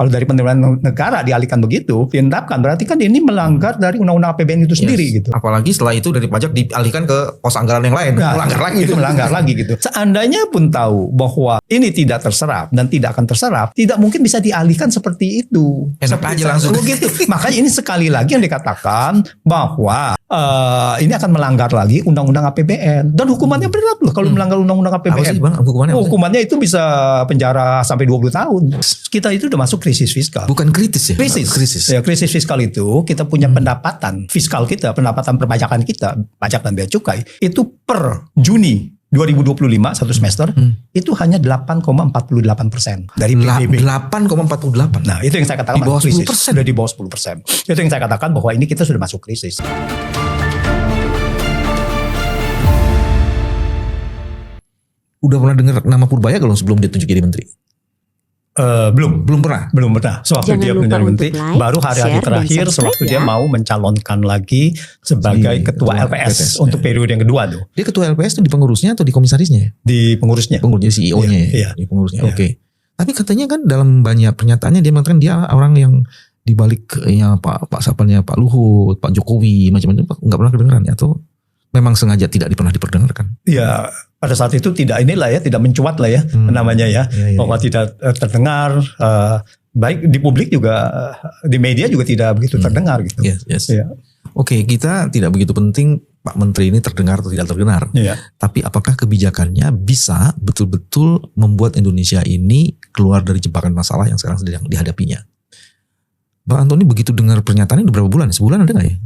Kalau dari penerimaan negara dialihkan begitu, diendapkan, berarti kan ini melanggar dari undang-undang APBN itu sendiri gitu. Apalagi setelah itu dari pajak dialihkan ke pos anggaran yang lain, melanggar lagi gitu. Seandainya pun tahu bahwa ini tidak terserap dan tidak akan terserap, tidak mungkin bisa dialihkan seperti itu. Enak aja langsung gitu. Makanya ini sekali lagi yang dikatakan bahwa ini akan melanggar lagi undang-undang APBN dan hukumannya berat loh kalau melanggar undang-undang APBN. Apa sih bang? Hukumannya itu bisa penjara sampai 20 tahun. Kita itu udah masuk krisis fiskal. Bukan kritis ya? Krisis. Ya, krisis fiskal itu kita punya pendapatan fiskal kita, pendapatan perpajakan kita, pajak dan bea cukai itu per Juni 2025 satu semester itu hanya 8,48% dari PDB. 8,48. Nah, itu yang saya katakan di bawah 10%. Sudah di bawah 10%. Itu yang saya katakan bahwa ini kita sudah masuk krisis. Udah pernah dengar nama Purbaya kalau sebelum dia tunjuk jadi menteri? Belum pernah. Sewaktu dia menjadi menteri, baru hari-hari terakhir sewaktu dia mau mencalonkan lagi sebagai ketua LPS untuk periode yang kedua tuh. Dia ketua LPS tuh di pengurusnya atau di komisarisnya? Di pengurusnya. Pengurusnya CEO-nya. Iya. Di pengurusnya. Oke. Tapi katanya kan dalam banyak pernyataannya dia mengatakan dia orang yang dibalik ya Pak Sapalnya Pak Luhut, Pak Jokowi macam-macam nggak pernah kedengeran ya, atau memang sengaja tidak pernah diperdengarkan? Iya. Pada saat itu tidak mencuat lah ya namanya ya, bahwa tidak terdengar, baik di publik juga, di media juga tidak begitu terdengar gitu. Yes. Ya. Oke, kita tidak begitu penting Pak Menteri ini terdengar atau tidak terdengar, tapi apakah kebijakannya bisa betul-betul membuat Indonesia ini keluar dari jebakan masalah yang sekarang sedang dihadapinya? Bang Antoni begitu dengar pernyataan ini udah berapa bulan? Sebulan ada nggak ya?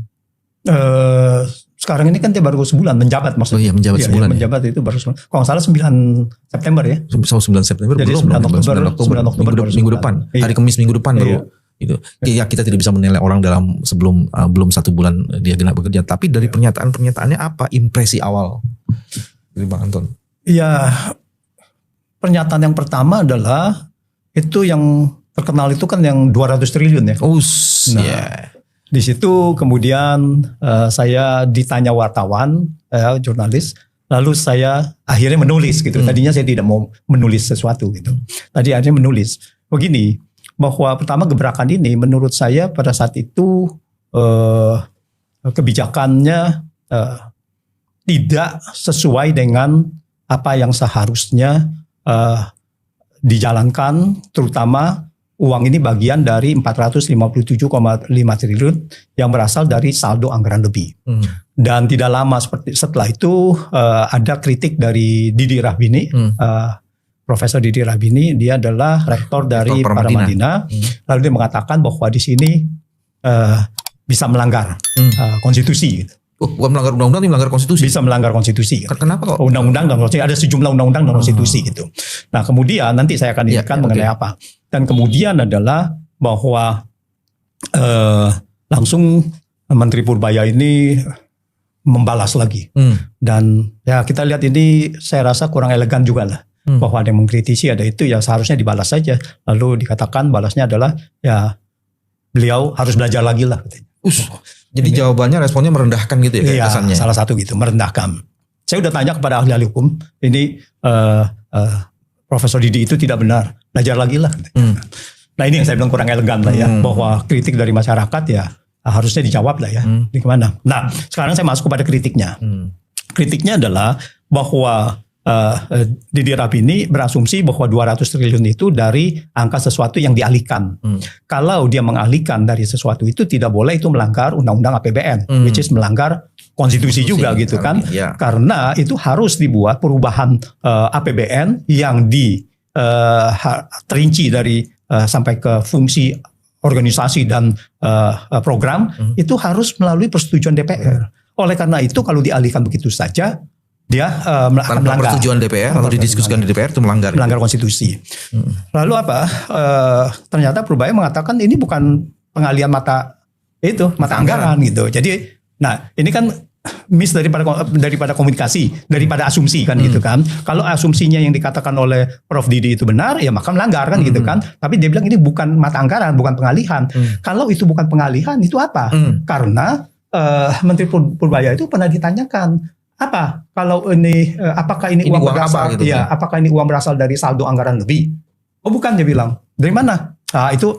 Sekarang ini kan dia baru sebulan menjabat maksudnya. Oh iya, menjabat sebulan. Menjabat itu baru sebulan. Kalau nggak salah 9 September ya. 9 September. Jadi belum. 9 Oktober minggu depan. Hari Kamis minggu depan baru. Gitu. Ya kita tidak bisa menilai orang dalam sebelum belum 1 bulan dia genap bekerja. Tapi dari pernyataannya apa impresi awal dari Bang Anton? Iya, pernyataan yang pertama adalah itu yang terkenal itu kan yang 200 triliun ya. Di situ kemudian saya ditanya wartawan, jurnalis, lalu saya akhirnya menulis gitu. Tadinya saya tidak mau menulis sesuatu gitu. Tadi akhirnya menulis begini, bahwa pertama gebrakan ini menurut saya pada saat itu kebijakannya tidak sesuai dengan apa yang seharusnya dijalankan, terutama uang ini bagian dari 457,5 triliun yang berasal dari saldo anggaran lebih. Dan tidak lama setelah itu ada kritik dari Didi Rahbini, Profesor Didi Rahbini, dia adalah rektor dari Paramadina. Lalu dia mengatakan bahwa di sini bisa melanggar konstitusi. Bukan melanggar undang-undang, tapi melanggar konstitusi. Bisa melanggar konstitusi. Kenapa kok? Undang-undang dan konstitusi, ada sejumlah undang-undang dan konstitusi gitu. Nah kemudian nanti saya akan ingatkan mengenai apa. Dan kemudian adalah bahwa langsung Menteri Purbaya ini membalas lagi. Dan ya kita lihat ini saya rasa kurang elegan juga lah. Bahwa ada yang mengkritisi, ada itu ya seharusnya dibalas saja. Lalu dikatakan balasnya adalah ya beliau harus belajar lagi lah. Jadi jawabannya responnya merendahkan gitu ya? Iya, kesannya. Salah satu gitu, merendahkan. Saya udah tanya kepada ahli-ahli hukum, ini Profesor Didi itu tidak benar, belajar lagi lah. Nah ini yang saya bilang kurang elegan lah ya, bahwa kritik dari masyarakat ya harusnya dijawab lah ya, di kemana. Nah sekarang saya masuk kepada kritiknya. Kritiknya adalah bahwa Didi Rahbini berasumsi bahwa 200 triliun itu dari angka sesuatu yang dialihkan. Kalau dia mengalihkan dari sesuatu itu tidak boleh itu melanggar undang-undang APBN, which is melanggar konstitusi juga gitu kan. Karena itu harus dibuat perubahan APBN yang terinci dari sampai ke fungsi organisasi dan program itu harus melalui persetujuan DPR. Oleh karena itu kalau dialihkan begitu saja dia melanggar persetujuan DPR atau didiskusikan di DPR itu melanggar konstitusi. Lalu apa? Ternyata Purbaya mengatakan ini bukan pengalihan mata anggaran gitu. Jadi, nah ini kan miss daripada komunikasi, daripada asumsi kan gitu kan. Kalau asumsinya yang dikatakan oleh Prof Didi itu benar, ya maka melanggar kan gitu kan. Tapi dia bilang ini bukan mata anggaran, bukan pengalihan. Kalau itu bukan pengalihan, itu apa? Karena Menteri Purbaya itu pernah ditanyakan, apa kalau ini apakah ini uang berasal gitu, apakah ini uang berasal dari saldo anggaran lebih? Oh bukan, dia bilang. Dari mana? itu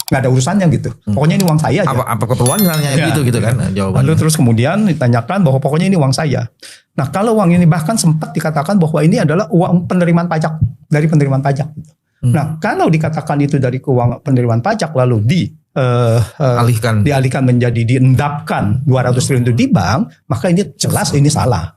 nggak ada urusannya gitu. Pokoknya ini uang saya aja. Apa keperluan nanya gitu kan jawabannya. Lalu terus kemudian ditanyakan bahwa pokoknya ini uang saya. Nah kalau uang ini bahkan sempat dikatakan bahwa ini adalah uang penerimaan pajak dari penerimaan pajak. Nah kalau dikatakan itu dari keuangan penerimaan pajak lalu dialihkan menjadi diendapkan 200 triliun itu di bank, maka ini jelas ini salah.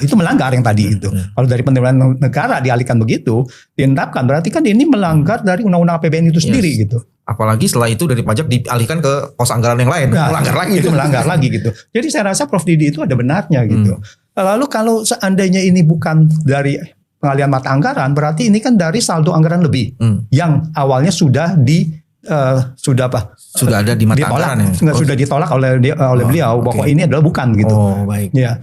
Itu melanggar yang tadi itu. Kalau dari penerimaan negara dialihkan begitu, diendapkan berarti kan ini melanggar dari undang-undang APBN itu sendiri gitu. Apalagi setelah itu dari pajak dialihkan ke pos anggaran yang lain, melanggar lagi. Itu melanggar lagi gitu. Jadi saya rasa Prof Didi itu ada benarnya gitu. Lalu kalau seandainya ini bukan dari pengalihan mata anggaran, berarti ini kan dari saldo anggaran lebih yang awalnya sudah ada di mata anggaran ya? Sudah ditolak oleh beliau bahwa ini adalah bukan gitu. Baik. Ya.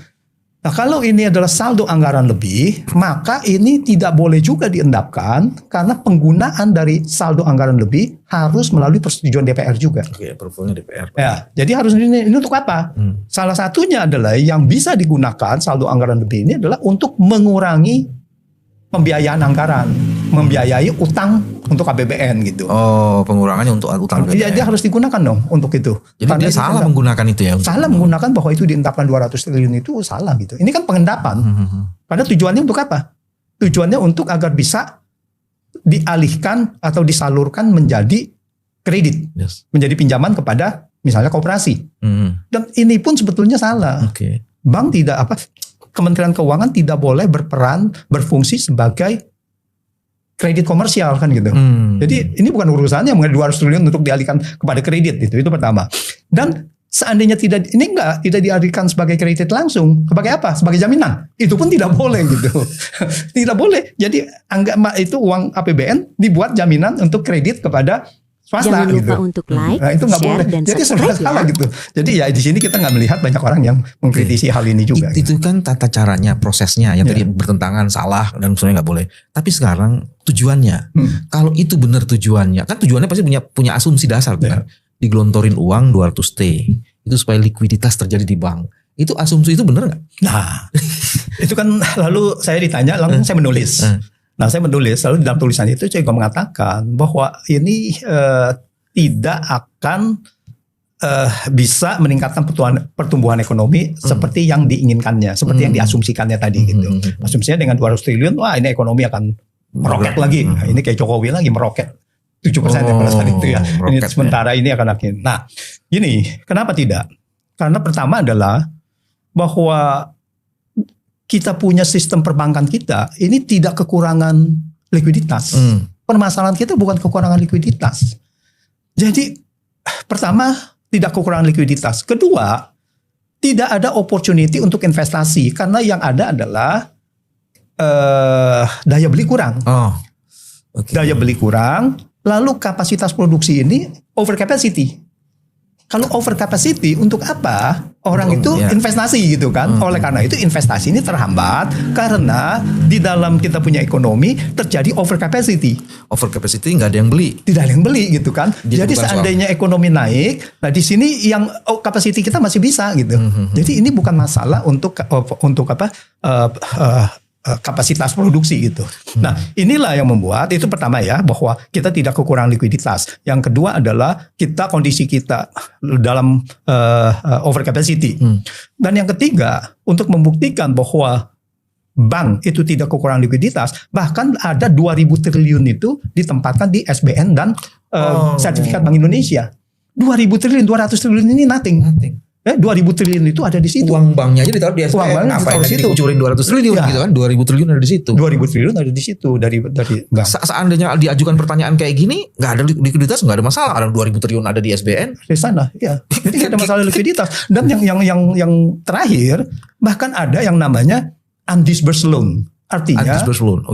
Nah kalau ini adalah saldo anggaran lebih, maka ini tidak boleh juga diendapkan karena penggunaan dari saldo anggaran lebih harus melalui persetujuan DPR juga. Oke, approvalnya DPR. Ya, jadi harus ini untuk apa? Salah satunya adalah yang bisa digunakan saldo anggaran lebih ini adalah untuk mengurangi pembiayaan anggaran, membiayai utang untuk APBN gitu. Pengurangannya untuk utang APBN. Iya, dia harus digunakan dong untuk itu. Jadi karena dia salah menggunakan itu ya? Salah menggunakan bahwa itu diendapkan 200 triliun itu salah gitu. Ini kan pengendapan. Karena tujuannya untuk apa? Tujuannya untuk agar bisa dialihkan atau disalurkan menjadi kredit. Menjadi pinjaman kepada misalnya koperasi. Dan ini pun sebetulnya salah. Bank tidak Kementerian Keuangan tidak boleh berfungsi sebagai kredit komersial kan gitu. Jadi ini bukan urusannya 200 triliun untuk dialihkan kepada kredit itu pertama. Dan seandainya tidak dialihkan sebagai kredit langsung, sebagai apa? Sebagai jaminan. Itu pun tidak boleh gitu. Tidak boleh. Jadi itu uang APBN dibuat jaminan untuk kredit kepada swasta. Jangan lupa gitu. untuk like, itu nggak boleh. dan jadi subscribe salah gitu. Jadi ya di sini kita nggak melihat banyak orang yang mengkritisi hal ini juga. Itu kan tata caranya, prosesnya yang tadi bertentangan, salah dan sebenarnya nggak boleh. Tapi sekarang tujuannya, kalau itu benar tujuannya, kan tujuannya pasti punya asumsi dasar kan. Digelontorin uang 200 T itu supaya likuiditas terjadi di bank. Itu asumsi itu benar nggak? Nah, itu kan lalu saya ditanya, langsung saya menulis. Nah saya menulis, lalu di dalam tulisan itu saya juga mengatakan bahwa ini tidak akan bisa meningkatkan pertumbuhan ekonomi seperti yang diinginkannya, seperti yang diasumsikannya tadi gitu. Asumsinya dengan 200 triliun, wah ini ekonomi akan meroket lagi. Nah, ini kayak Jokowi lagi meroket 7% yang pada saat itu ya. Ini sementara ini akan akhir. Nah gini, kenapa tidak? Karena pertama adalah bahwa kita punya sistem perbankan kita ini tidak kekurangan likuiditas. Permasalahan kita bukan kekurangan likuiditas. Jadi pertama tidak kekurangan likuiditas. Kedua tidak ada opportunity untuk investasi karena yang ada adalah daya beli kurang. Daya beli kurang. Lalu kapasitas produksi ini over capacity. Kalau over capacity untuk apa? Orang itu investasi gitu kan. Oleh karena itu investasi ini terhambat karena di dalam kita punya ekonomi terjadi over capacity. Over capacity nggak ada yang beli. Tidak ada yang beli gitu kan. Jadi seandainya ekonomi naik, nah di sini yang capacity kita masih bisa gitu. Jadi ini bukan masalah untuk kapasitas produksi gitu. Nah inilah yang membuat itu pertama ya bahwa kita tidak kekurangan likuiditas. Yang kedua adalah kondisi kita dalam over capacity. Dan yang ketiga untuk membuktikan bahwa bank itu tidak kekurangan likuiditas, bahkan ada 2.000 triliun itu ditempatkan di SBN dan sertifikat Bank Indonesia. 2.000 triliun, 200 triliun ini nothing. 2.000 triliun itu ada di situ. Uang banknya aja ditaruh di SBN. Ngapain dikucurin 200 triliun gitu kan? 2.000 triliun ada di situ. 2.000 triliun ada di situ dari bank. Seandainya diajukan pertanyaan kayak gini, nggak ada likuiditas, nggak ada masalah. Ada 2.000 triliun ada di SBN. Di sana, ya. Jadi nggak ada masalah likuiditas. Dan yang terakhir, bahkan ada yang namanya undisbursed loan. Artinya, undisbursed loan,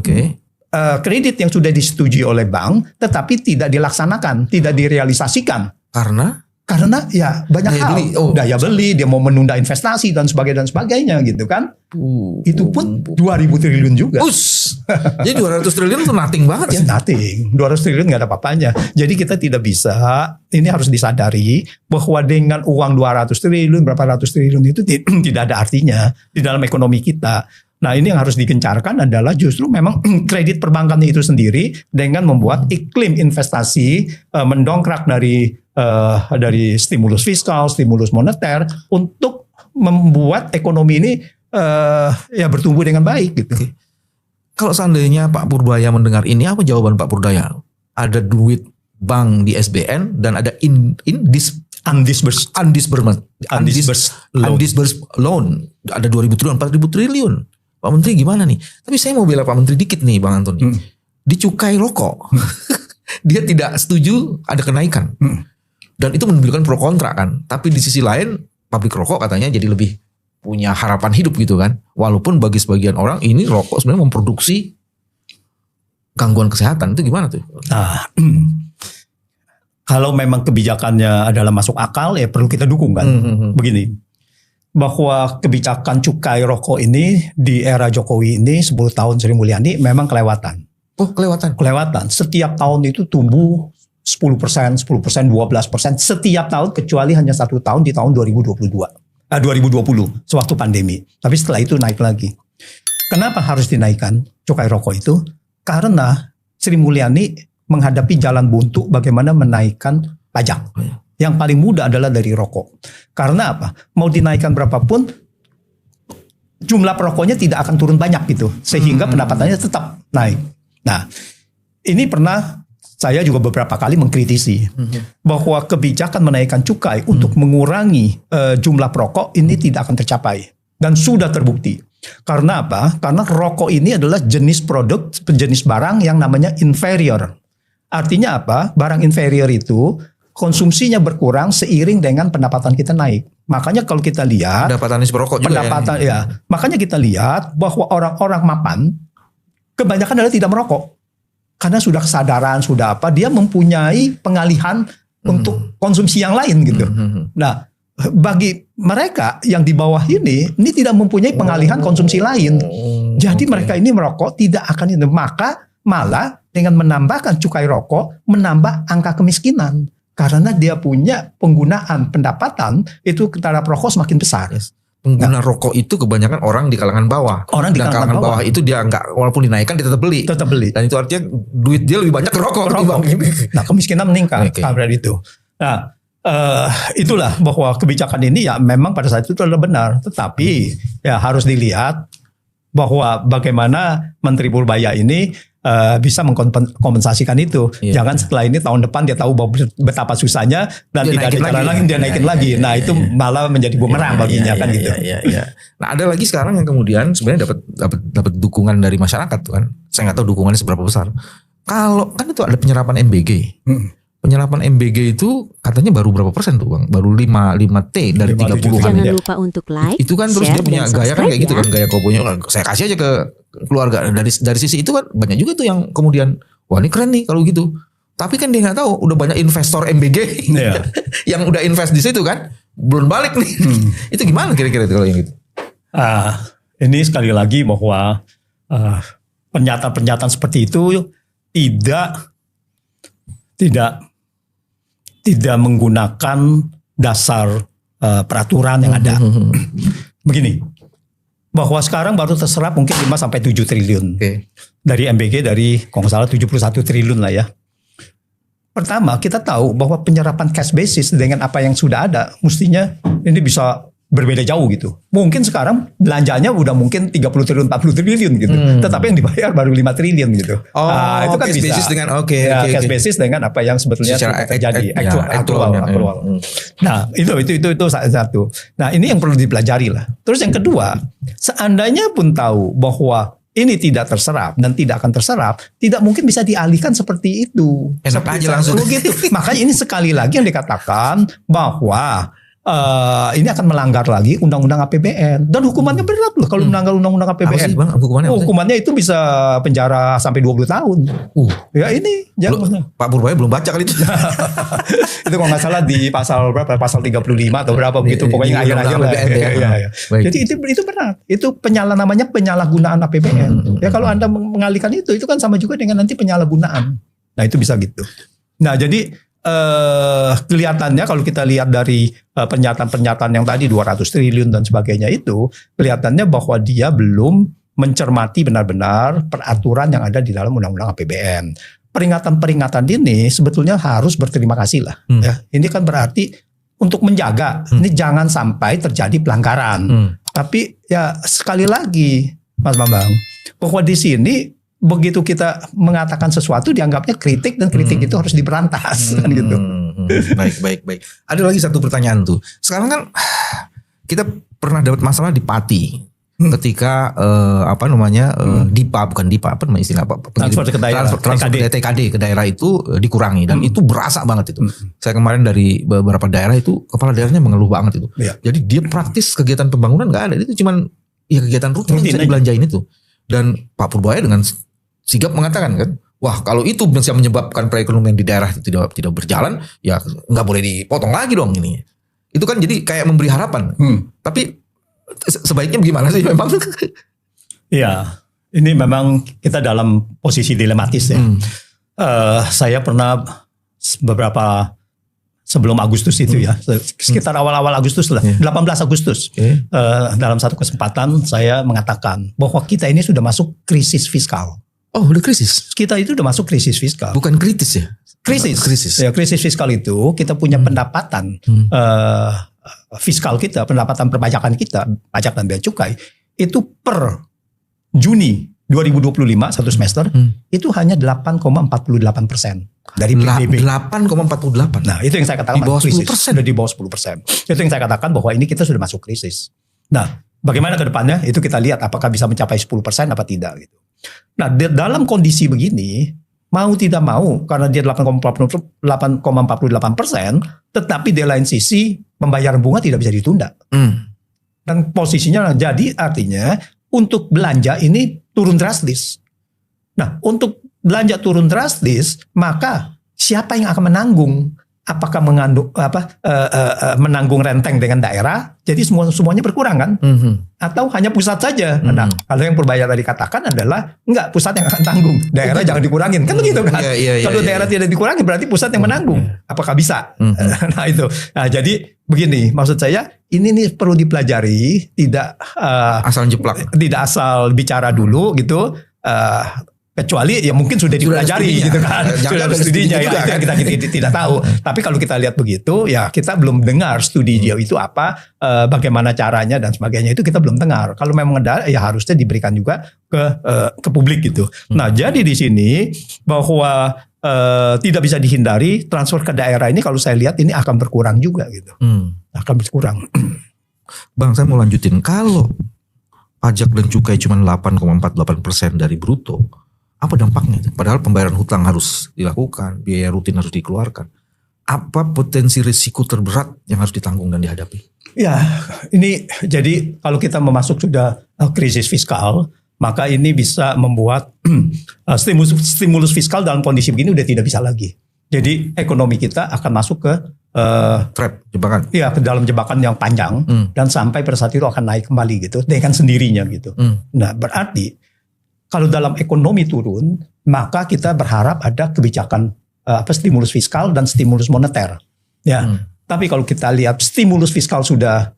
kredit yang sudah disetujui oleh bank, tetapi tidak dilaksanakan, tidak direalisasikan. Karena ya banyak daya beli, dia mau menunda investasi dan sebagainya gitu kan. Itu pun 2.000 triliun juga. Jadi 200 triliun itu nothing banget ya. Nothing. 200 triliun gak ada apa-apanya. Jadi kita tidak bisa, ini harus disadari bahwa dengan uang 200 triliun, berapa ratus triliun itu tidak ada artinya di dalam ekonomi kita. Nah ini yang harus digencarkan adalah justru memang kredit perbankan itu sendiri dengan membuat iklim investasi, mendongkrak dari stimulus fiskal, stimulus moneter untuk membuat ekonomi ini ya bertumbuh dengan baik gitu. Kalau seandainya Pak Purbaya mendengar ini, apa jawaban Pak Purbaya? Ada duit bank di SBN dan ada undisbursed loan. Ada 2.000 triliun, 4.000 triliun. Pak Menteri gimana nih? Tapi saya mau bela Pak Menteri dikit nih Bang Antoni. Di cukai rokok. Dia tidak setuju ada kenaikan. Dan itu menimbulkan pro kontra kan. Tapi di sisi lain pabrik rokok katanya jadi lebih punya harapan hidup gitu kan. Walaupun bagi sebagian orang ini rokok sebenarnya memproduksi gangguan kesehatan. Itu gimana tuh? Nah, kalau memang kebijakannya adalah masuk akal ya perlu kita dukung kan. Begini. Bahwa kebijakan cukai rokok ini di era Jokowi ini 10 tahun Sri Mulyani memang kelewatan. Oh kelewatan? Kelewatan. Setiap tahun itu tumbuh 10%, 12%, setiap tahun kecuali hanya 1 tahun di tahun 2020 sewaktu pandemi. Tapi setelah itu naik lagi. Kenapa harus dinaikkan cukai rokok itu? Karena Sri Mulyani menghadapi jalan buntu bagaimana menaikkan pajak. Yang paling mudah adalah dari rokok. Karena apa? Mau dinaikkan berapapun, jumlah perokoknya tidak akan turun banyak gitu. Sehingga pendapatannya tetap naik. Nah, ini pernah saya juga beberapa kali mengkritisi. Bahwa kebijakan menaikkan cukai untuk mengurangi jumlah perokok ini tidak akan tercapai. Dan sudah terbukti. Karena apa? Karena rokok ini adalah jenis produk, jenis barang yang namanya inferior. Artinya apa? Barang inferior itu konsumsinya berkurang seiring dengan pendapatan kita naik. Makanya kalau kita lihat pendapatan perokok juga ya. Makanya kita lihat bahwa orang-orang mapan kebanyakan adalah tidak merokok. Karena sudah kesadaran, sudah apa, dia mempunyai pengalihan untuk konsumsi yang lain gitu. Nah, bagi mereka yang di bawah ini tidak mempunyai pengalihan konsumsi lain. Jadi mereka ini merokok tidak akan itu. Maka malah dengan menambahkan cukai rokok menambah angka kemiskinan. Karena dia punya penggunaan pendapatan itu terhadap rokok semakin besar. Pengguna rokok itu kebanyakan orang di kalangan bawah. Orang di kalangan bawah itu dia nggak, walaupun dinaikkan dia tetap beli. Dan itu artinya duit dia lebih banyak ke rokok. Nah kemiskinan meningkat karena itu. Nah itulah bahwa kebijakan ini ya memang pada saat itu adalah benar. Tetapi ya harus dilihat bahwa bagaimana Menteri Purbaya ini bisa mengkompensasikan itu. Jangan setelah ini tahun depan dia tahu bahwa betapa susahnya dan dia tidak ada cara lagi dia naikin lagi. Nah itu malah menjadi bumerang baginya kan gitu. Nah ada lagi sekarang yang kemudian sebenarnya dapat dukungan dari masyarakat kan. Saya nggak tahu dukungannya seberapa besar. Kalau kan itu ada penyerapan MBG. Penyerapan MBG itu katanya baru berapa persen tuh Bang? Baru 5T dari 30-an. Jangan lupa untuk like, itu kan terus dia punya gaya kan kayak gitu kan, gaya kobonya. Saya kasih aja ke keluarga. Dari sisi itu kan banyak juga tuh yang kemudian wah ini keren nih kalau gitu. Tapi kan dia nggak tahu udah banyak investor MBG yang udah invest di situ kan belum balik nih. Itu gimana kira-kira kalau yang gitu? Ini sekali lagi bahwa pernyataan-pernyataan seperti itu tidak menggunakan dasar peraturan yang ada. Begini, bahwa sekarang baru terserap mungkin 5-7 triliun dari MBG dari kalau nggak salah 71 triliun lah ya. Pertama kita tahu bahwa penyerapan cash basis dengan apa yang sudah ada mestinya ini bisa berbeda jauh gitu. Mungkin sekarang belanjanya udah mungkin 30 triliun, 40 triliun gitu. Tetapi yang dibayar baru 5 triliun gitu. Itu kan cash bisa. Basis dengan cash basis dengan apa yang sebetulnya terjadi aktual. Nah, itu satu. Nah, ini yang perlu dipelajari lah. Terus yang kedua, seandainya pun tahu bahwa ini tidak terserap dan tidak akan terserap, tidak mungkin bisa dialihkan seperti itu. Enak aja langsung gitu. Makanya ini sekali lagi yang dikatakan bahwa ini akan melanggar lagi undang-undang APBN dan hukumannya berat loh kalau melanggar undang-undang APBN. Hukumannya itu bisa penjara sampai 20 tahun. Ya ini jangan. Pak Purbaya belum baca kali itu. Itu kalau nggak salah di pasal berapa? Pasal 35 atau berapa begitu pokoknya akhir-akhir lah. Jadi itu berat. Itu namanya penyalahgunaan APBN. Ya kalau Anda mengalihkan itu kan sama juga dengan nanti penyalahgunaan. Nah itu bisa gitu. Nah jadi kelihatannya kalau kita lihat dari pernyataan-pernyataan yang tadi 200 triliun dan sebagainya itu kelihatannya bahwa dia belum mencermati benar-benar peraturan yang ada di dalam Undang-Undang APBN. Peringatan-peringatan ini sebetulnya harus berterima kasih lah. Ya. Ini kan berarti untuk menjaga, ini jangan sampai terjadi pelanggaran. Tapi ya sekali lagi, Mas Bambang, bahwa di sini begitu kita mengatakan sesuatu dianggapnya kritik dan kritik itu harus diberantas kan gitu. Baik. Ada lagi satu pertanyaan tuh. Sekarang kan kita pernah dapat masalah di Pati. Ketika bukan DIPA apa namanya istilah apa? Transfer ke daerah, TKD ke daerah itu dikurangi dan itu berasa banget itu. Saya kemarin dari beberapa daerah itu kepala daerahnya mengeluh banget itu. Jadi dia praktis kegiatan pembangunan nggak ada, itu cuman ya kegiatan rutin bisa dibelanjain itu. Dan Pak Purbaya dengan sigap mengatakan kan, wah kalau itu bisa menyebabkan perekonomian di daerah itu tidak berjalan, ya nggak boleh dipotong lagi dong ini. Itu kan jadi kayak memberi harapan. Tapi sebaiknya bagaimana sih memang? Iya, ini memang kita dalam posisi dilematis ya. Saya pernah beberapa sebelum Agustus itu ya, sekitar awal-awal Agustus lah, 18 Agustus. Dalam satu kesempatan saya mengatakan bahwa kita ini sudah masuk krisis fiskal. Oh, udah krisis? Kita itu udah masuk krisis fiskal. Bukan kritis ya? Krisis. Ya, krisis fiskal itu kita punya pendapatan fiskal kita, pendapatan perpajakan kita, pajak dan bea cukai itu per Juni 2025 satu semester itu hanya 8,48% dari PDB. 8,48. Nah, itu yang saya katakan di bawah krisis. 10%. Sudah di bawah 10%. Itu yang saya katakan bahwa ini kita sudah masuk krisis. Nah, bagaimana ke depannya? Itu kita lihat apakah bisa mencapai 10% apa tidak gitu. Nah, dalam kondisi begini, mau tidak mau karena dia 8,48%, tetapi di lain sisi pembayaran bunga tidak bisa ditunda. Dan posisinya jadi artinya untuk belanja ini turun drastis. Nah, untuk belanja turun drastis, maka siapa yang akan menanggung? Apakah menanggung renteng dengan daerah? Jadi semuanya berkurang kan? Atau hanya pusat saja? Nah, kalau yang Purbaya tadi katakan adalah enggak, pusat yang akan tanggung, daerah jangan dikurangin, kan begitu kan? Kalau daerah tidak dikurangin berarti pusat yang menanggung. Apakah bisa? Nah itu. Nah, jadi begini, maksud saya ini nih perlu dipelajari, tidak asal jeplak, tidak asal bicara dulu gitu. Kecuali ya mungkin sudah dipelajari gitu kan, sudah ada studinya ya, kan? kita tidak tahu. Tapi kalau kita lihat begitu ya kita belum dengar studi jauh itu apa, bagaimana caranya dan sebagainya itu kita belum dengar. Kalau memang ada ya harusnya diberikan juga ke publik gitu. Nah jadi di sini bahwa tidak bisa dihindari transfer ke daerah ini kalau saya lihat ini akan berkurang juga gitu, akan berkurang. Bang, saya mau lanjutin, kalau pajak dan cukai cuma 8,48% dari bruto, apa dampaknya? Padahal pembayaran hutang harus dilakukan, biaya rutin harus dikeluarkan. Apa potensi risiko terberat yang harus ditanggung dan dihadapi? Ya, ini jadi kalau kita memasuk sudah krisis fiskal, maka ini bisa membuat stimulus fiskal dalam kondisi begini udah tidak bisa lagi. Jadi ekonomi kita akan masuk ke trap, jebakan. Iya, ke dalam jebakan yang panjang dan sampai pada saat itu akan naik kembali gitu dengan sendirinya gitu. Nah, berarti kalau dalam ekonomi turun, maka kita berharap ada kebijakan stimulus fiskal dan stimulus moneter. Ya. Tapi kalau kita lihat stimulus fiskal sudah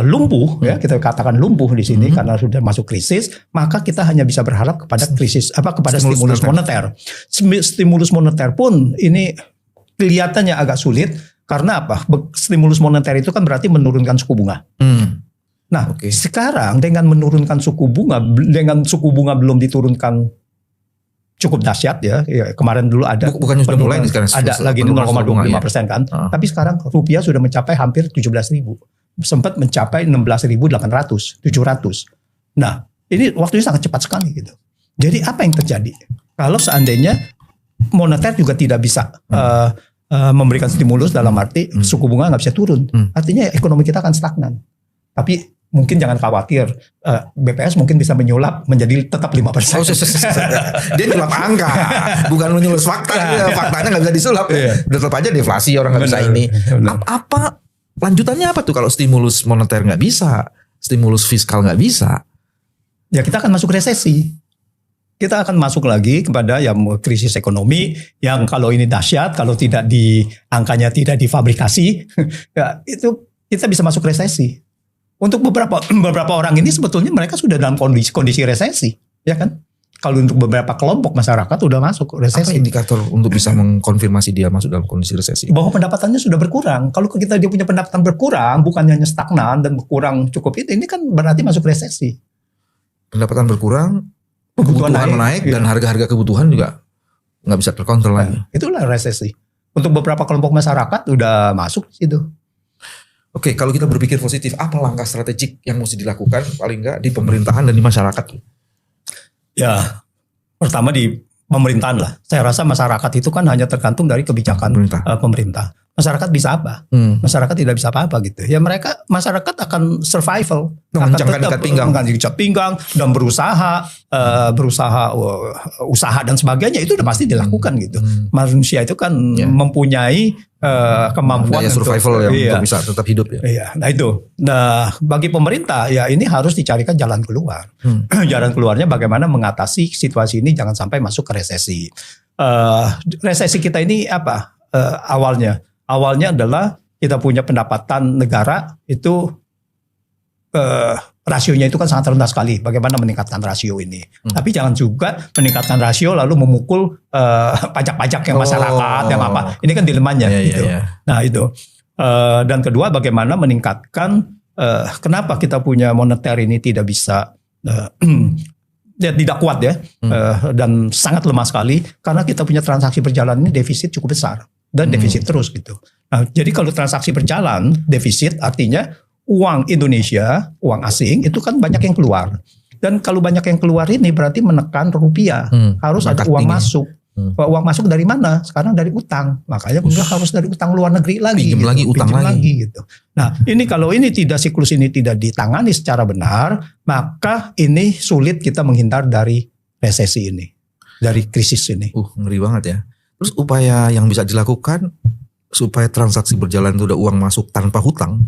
lumpuh, ya kita katakan lumpuh di sini karena sudah masuk krisis, maka kita hanya bisa berharap kepada stimulus moneter. Stimulus moneter pun ini kelihatannya agak sulit karena apa? Stimulus moneter itu kan berarti menurunkan suku bunga. Nah, sekarang dengan menurunkan suku bunga, dengan suku bunga belum diturunkan cukup dahsyat ya. Kemarin dulu ada bukannya sudah mulai sekarang ada lagi 0,25% kan. Tapi sekarang rupiah sudah mencapai hampir 17.000. Sempat mencapai 16.800, 700. Nah, ini waktunya sangat cepat sekali gitu. Jadi apa yang terjadi? Kalau seandainya moneter juga tidak bisa memberikan stimulus dalam arti suku bunga nggak bisa turun. Artinya ekonomi kita akan stagnan. Tapi mungkin jangan khawatir, BPS mungkin bisa menyulap menjadi tetap 5%. Oh, dia nyulap angka, bukan menyulap fakta. Faktanya nggak bisa disulap. Udah tetap aja deflasi, orang nggak bisa ini. Apa lanjutannya apa tuh kalau stimulus moneter nggak bisa, stimulus fiskal nggak bisa? Ya kita akan masuk resesi. Kita akan masuk lagi kepada yang krisis ekonomi yang kalau ini dahsyat, kalau tidak angkanya tidak difabrikasi, ya itu kita bisa masuk resesi. Untuk beberapa orang ini sebetulnya mereka sudah dalam kondisi resesi, ya kan? Kalau untuk beberapa kelompok masyarakat udah masuk resesi. Apa indikator untuk bisa mengkonfirmasi dia masuk dalam kondisi resesi? Bahwa pendapatannya sudah berkurang. Kalau dia punya pendapatan berkurang, bukan hanya stagnan dan berkurang cukup ini kan berarti masuk resesi. Pendapatan berkurang, kebutuhan naik dan harga-harga kebutuhan juga nggak bisa terkontrol lagi. Itulah resesi. Untuk beberapa kelompok masyarakat udah masuk situ. Oke, kalau kita berpikir positif, apa langkah strategik yang mesti dilakukan paling nggak di pemerintahan dan di masyarakat? Ya, pertama di pemerintahan lah. Saya rasa masyarakat itu kan hanya tergantung dari kebijakan pemerintah. Masyarakat bisa apa? Masyarakat tidak bisa apa-apa gitu. Ya masyarakat akan survival, mengencangkan ikat pinggang dan berusaha usaha dan sebagainya itu udah pasti dilakukan gitu. Manusia itu kan mempunyai kemampuan daya survival untuk bisa tetap hidup ya. Iya, nah itu. Nah, bagi pemerintah ya ini harus dicarikan jalan keluar. Jalan keluarnya bagaimana mengatasi situasi ini jangan sampai masuk ke resesi. Resesi kita ini apa? Awalnya adalah kita punya pendapatan negara itu rasionya itu kan sangat rendah sekali. Bagaimana meningkatkan rasio ini? Tapi jangan juga meningkatkan rasio lalu memukul pajak-pajak yang masyarakat yang apa? Ini kan dilemanya gitu. Nah itu. Dan kedua bagaimana meningkatkan kenapa kita punya moneter ini tidak bisa tidak kuat ya dan sangat lemah sekali karena kita punya transaksi berjalan ini defisit cukup besar. Dan defisit terus gitu. Nah, jadi kalau transaksi berjalan defisit artinya uang Indonesia, uang asing itu kan banyak yang keluar. Dan kalau banyak yang keluar ini berarti menekan rupiah. Harus ada uang masuk. Uang masuk dari mana? Sekarang dari utang. Makanya harus dari utang luar negeri lagi. Pinjam lagi gitu. Nah, ini kalau siklus ini tidak ditangani secara benar, maka ini sulit kita menghindar dari resesi ini, dari krisis ini. Ngeri banget ya. Terus upaya yang bisa dilakukan supaya transaksi berjalan itu udah uang masuk tanpa hutang,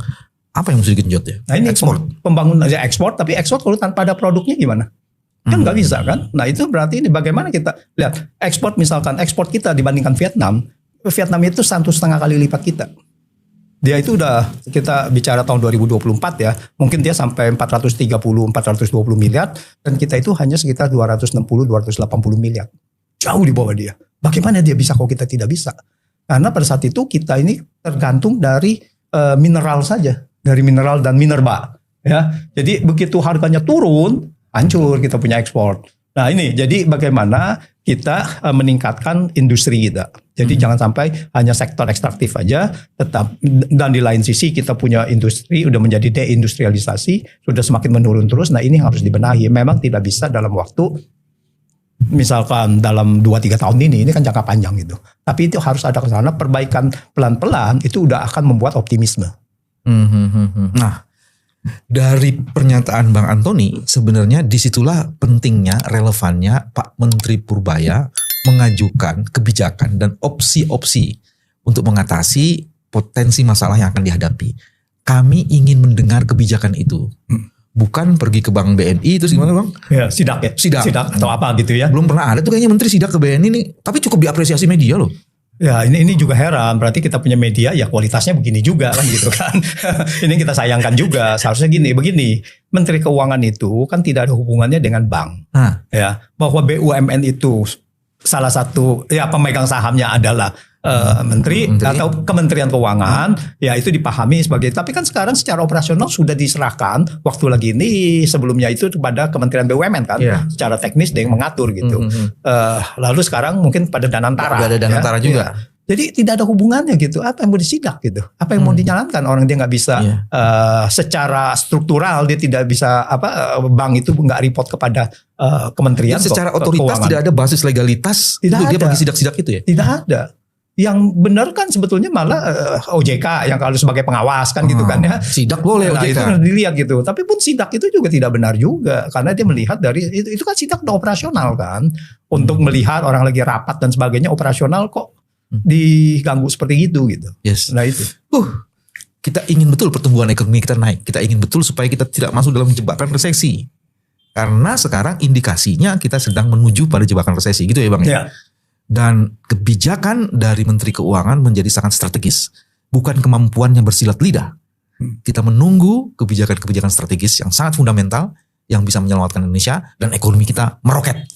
apa yang mesti digenjot ya? Nah ini pembangunan ekspor, tapi ekspor kalau tanpa ada produknya gimana? Kan nggak bisa kan? Nah itu berarti ini bagaimana kita lihat ekspor misalkan ekspor kita dibandingkan Vietnam itu 1,5 kali lipat kita. Dia itu udah kita bicara tahun 2024 ya, mungkin dia sampai 420 miliar dan kita itu hanya sekitar 260-280 miliar. Jauh di bawah dia. Bagaimana dia bisa kalau kita tidak bisa? Karena pada saat itu kita ini tergantung dari mineral saja, dari mineral dan minerba. Ya, jadi begitu harganya turun, hancur kita punya ekspor. Nah ini, jadi bagaimana kita meningkatkan industri kita. Jadi jangan sampai hanya sektor ekstraktif aja, tetap dan di lain sisi kita punya industri udah menjadi deindustrialisasi, sudah semakin menurun terus. Nah ini harus dibenahi. Memang tidak bisa dalam waktu misalkan dalam 2-3 tahun ini kan jangka panjang gitu. Tapi itu harus ada kesana perbaikan pelan-pelan itu udah akan membuat optimisme. Nah, dari pernyataan Bang Antoni sebenarnya disitulah pentingnya, relevannya Pak Menteri Purbaya mengajukan kebijakan dan opsi-opsi untuk mengatasi potensi masalah yang akan dihadapi. Kami ingin mendengar kebijakan itu. Bukan pergi ke Bank BNI terus gimana Bang? Ya, sidak atau apa gitu ya. Belum pernah ada tuh kayaknya menteri sidak ke BNI nih, tapi cukup diapresiasi media loh. Ya ini juga heran, berarti kita punya media ya kualitasnya begini juga kan gitu kan. Ini kita sayangkan juga, seharusnya begini. Menteri Keuangan itu kan tidak ada hubungannya dengan bank. Ya, bahwa BUMN itu salah satu ya pemegang sahamnya adalah menteri atau Kementerian Keuangan, ya itu dipahami sebagai. Tapi kan sekarang secara operasional sudah diserahkan waktu lagi ini sebelumnya itu kepada Kementerian BUMN kan, secara teknis dia yang mengatur gitu. Lalu sekarang mungkin pada Danantara. Ada Danantara juga. Ya. Jadi tidak ada hubungannya gitu. Apa yang mau disidak gitu? Apa yang mau dijalankan? Orang dia nggak bisa secara struktural dia tidak bisa bank itu nggak report kepada kementerian. Jadi secara otoritas keuangan. Tidak ada basis legalitas untuk dia pergi sidak-sidak itu ya? Tidak ada. Yang benar kan sebetulnya malah OJK yang kalau sebagai pengawas kan gitu kan ya. Sidak boleh OJK. Itu dilihat gitu. Tapi pun sidak itu juga tidak benar juga karena dia melihat dari itu kan sidak udah operasional kan untuk melihat orang lagi rapat dan sebagainya operasional kok diganggu seperti itu gitu. Yes. Nah itu. Kita ingin betul pertumbuhan ekonomi kita naik. Kita ingin betul supaya kita tidak masuk dalam jebakan resesi. Karena sekarang indikasinya kita sedang menuju pada jebakan resesi gitu ya Bang. Ya. Dan kebijakan dari Menteri Keuangan menjadi sangat strategis. Bukan kemampuannya bersilat lidah. Kita menunggu kebijakan-kebijakan strategis yang sangat fundamental yang bisa menyelamatkan Indonesia dan ekonomi kita meroket.